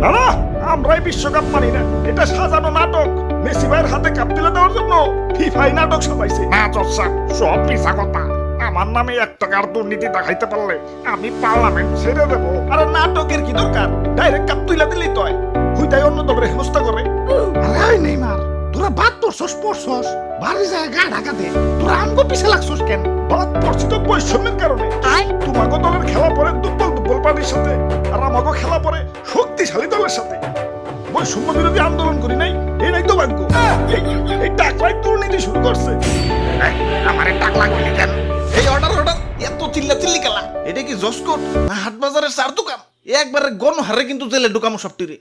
না না, আমরাই বিশ্বকাপ মানি না, এটা সাজানো নাটক। মেসি ভাইয়ের হাতে কাপ তুলে দেওয়ার জন্য ফিফাই নাটক সাজাইছে। না চর্চা, সব মিছা কথা। আমার নামে 1 টাকার দুর্নীতি দেখাইতে পারলে আমি পার্লামেন্ট ছেড়ে দেবো। আরে নাটকের কি দরকার, ডাইরেক্ট কাপ তুলে দিলেই তো হয়। হুইটাই অন্য দলের হেনস্থা করে। আরে ওই নেইমার, তোরা বাদ পড়ছস বাড়ি যায় গা ঢাকা দে। তোরা আমগো পিছে লাগছস কেন? বাদ পড়ছি তো বৈষম্যের কারণে। তোমাকে দলের খেলা পরে দুর্বল পার্টির সাথে, আর আমাকে খেলা পরে শক্তিশালী দলের সাথে। বৈষম্য বিরোধী আন্দোলন করি নাই, এটাই তো ভাগ্য। এই টাকলাই দুর্নীতি শুরু করছে। আমারে টাকলা কইলি কেন? এই অর্ডার এত চিল্লাচিল্লি কেলা? এটা কি জসকোট না হাট বাজারের চার দোকান? একবারে গণহারে কিন্তু জেলে ঢুকামো সবটিরে।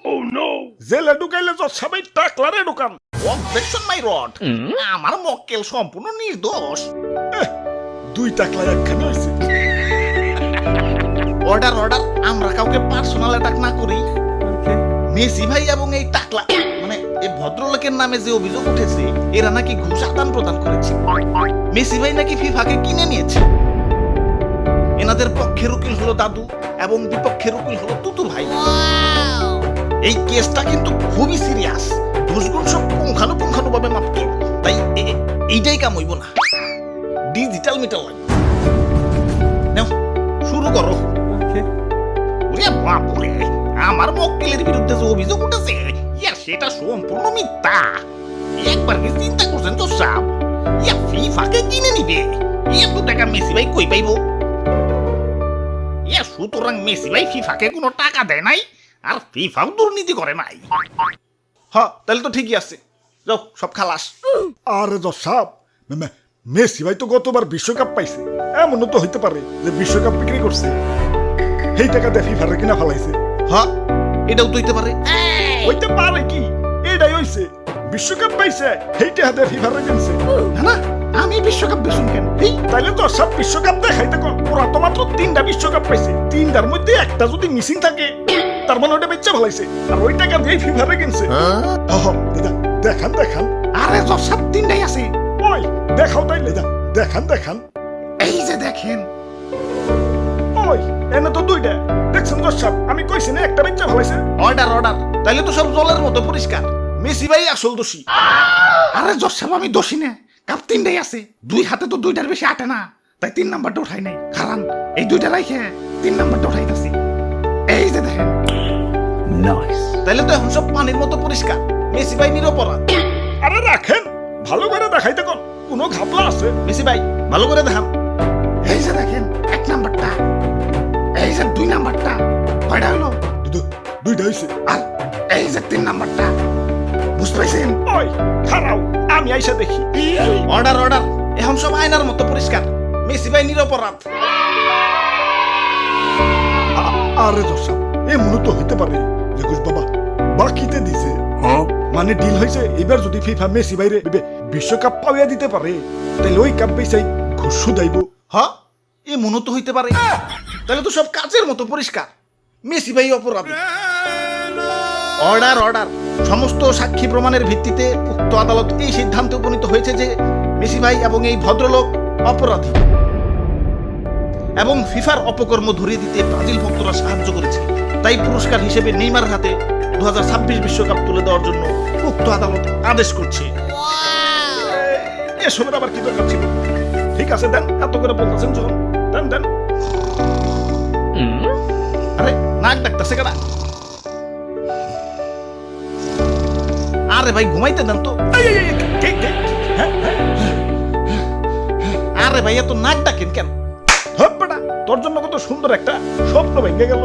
জেলে ঢুকাইলে তো সবাই টাকলারে ঢুকান। অবজেকশন মাই রড, আমার মক্কেল সম্পূর্ণ নির্দোষ। 2 টাকলায় একখানে হয়েছে। অর্ডার আমরা কাউকে পার্সোনাল অ্যাটাক না করি। মেসি ভাই এবং এই টাকলা মানে এই ভদ্রলোকের নামে যে অভিযোগ উঠেছে, এরা নাকি ঘুষ আদান প্রদান করেছে। মেসি ভাই নাকি ফিফাকে কিনে নিয়েছে। এনাদের পক্ষের উকিল হলো দাদু এবং বিপক্ষের উকিল হলো তুতু ভাই। এই কেসটা কিন্তু খুবই সিরিয়াস। দোষগুণ সব পুঙ্খানু ভাবে মাপতে, তাই এইটাই কাম হইব না। ডিজিটাল মিটার লাগবে। নাও শুরু করো। ওরে বাপুরে, আমার মক্কেলের বিরুদ্ধে যে অভিযোগ উঠেছে সেটা সম্পূর্ণ মিথ্যা। একবার কি চিন্তা করছেন তো সাব, ফিফাকে কিনে নিবে? এত টাকা মেসি ভাই কই পাইব? সুতরাং মেসি ভাই ফিফাকে কোনো টাকা দেয় নাই, আর ফিফাও দুর্নীতি করে নাই। হ্যাঁ, তাহলে তো ঠিকই আছে। যাও, সব খালাস। আরে দর্শক, মেসি ভাই তো গতবার বিশ্বকাপ পাইছে। এমনও তো হইতে পারে যে বিশ্বকাপ বিক্রি করছে, এই টাকা দিয়ে ফিফারে কিনা ফেলাইছে। হ্যাঁ, এটাও তো হইতে পারে। হইতে পারে কি, এটাই হইছে। বিশ্বকাপ পাইছে, এই টাকা দিয়ে ফিফারে কিনছে। না, আমি বিশ্বকাপ বেশুন কেন? তাইলে তো সব বিশ্বকাপ দেখাইতে কোন? ওরা তো মাত্র 3টা বিশ্বকাপ পাইছে। 3টার মধ্যে একটা যদি মিসিং থাকে, তার মানে ওটা বেচা ফেলাইছে, আর ওই টাকা দিয়ে ফিফারে কিনছে। দেখান। আরে সব 3টাই আছে। ওই দেখাও, তাইলে দেখান। এই যে দেখেন। ওই এনে তো 2টা। দেখছেন দর্শক, আমি কইছি না একটা বেচা ফেলাইছে। অর্ডার তাইলে তো সব জলের মতো পরিষ্কার। মেসি ভাই আসল দোষী। আরে জসাব, আমি দোষী না। কাপ 3টাই আছে। 2 হাতে তো 2টার বেশি আটে না, তাই 3 নাম্বারটা উঠাই নাই। কারণ এই 2টা রাইখে 3 নাম্বারটা উঠাইতাছি। এই যে দেখেন। নাইস। তাইলে তো এখন সব পানির মতো পরিষ্কার। মেসি ভাই নিরপরাধ। আরে রাখেন, ভালো করে দেখাইতে কোন? কোনো ঘাপলা আছে? মেসি ভাই ভালো করে দেখান। এই যে দেখেন 1 নাম্বারটা, এই যে 2 নাম্বারটা। কয়টা হলো? 2টা হইছে। আর এই যে 3 নাম্বারটা। বুঝতে পাইছেন? ওই খারাও, আমি আইসা দেখি। অর্ডার এখন সব আয়নার মতো পরিষ্কার। মেসি ভাই নিরপরাধ। আরে দর্শক, এমন তো হইতে পারে যে ঘুষ বাবা বাকিতে দিছে। মানে ডিল হয়েছে, এবার যদি ফিফা মেসি বাইরে বিশ্বকাপ পাওয়া দিতে পারে, তাহলে ওই কাপ বেচাই ঘুষ শুধাইব। হ্যাঁ, এমন তো হইতে পারে। তাহলে তো সব কাচের মতো পরিষ্কার। মেসি ভাই অপরাধী। অর্ডার সমস্ত সাক্ষী প্রমাণের ভিত্তিতে উক্ত আদালত এই সিদ্ধান্তে উপনীত হয়েছে যে মেসি ভাই এবং এই ভদ্রলোক অপরাধী এবং ফিফার অপকর্ম ধরিয়ে দিতে ব্রাজিল ভক্তরা সাহায্য করেছে। তাই পুরস্কার হিসেবে নেইমার হাতে 2026 বিশ্বকাপ তুলে দেওয়ার জন্য উক্ত আদালত আদেশ করছে। এসবের আবার কি দরকার ছিল? ঠিক আছে, দেন। এত করে বলতেছেন যখন, দেন। আরে নাক ডাকতেছে কেডা? আরে ভাই ঘুমাইতে দেন তো। আরে ভাই এত নাক ডাকেন কেন? তোর জন্য কত সুন্দর একটা স্বপ্ন ভেঙে গেল।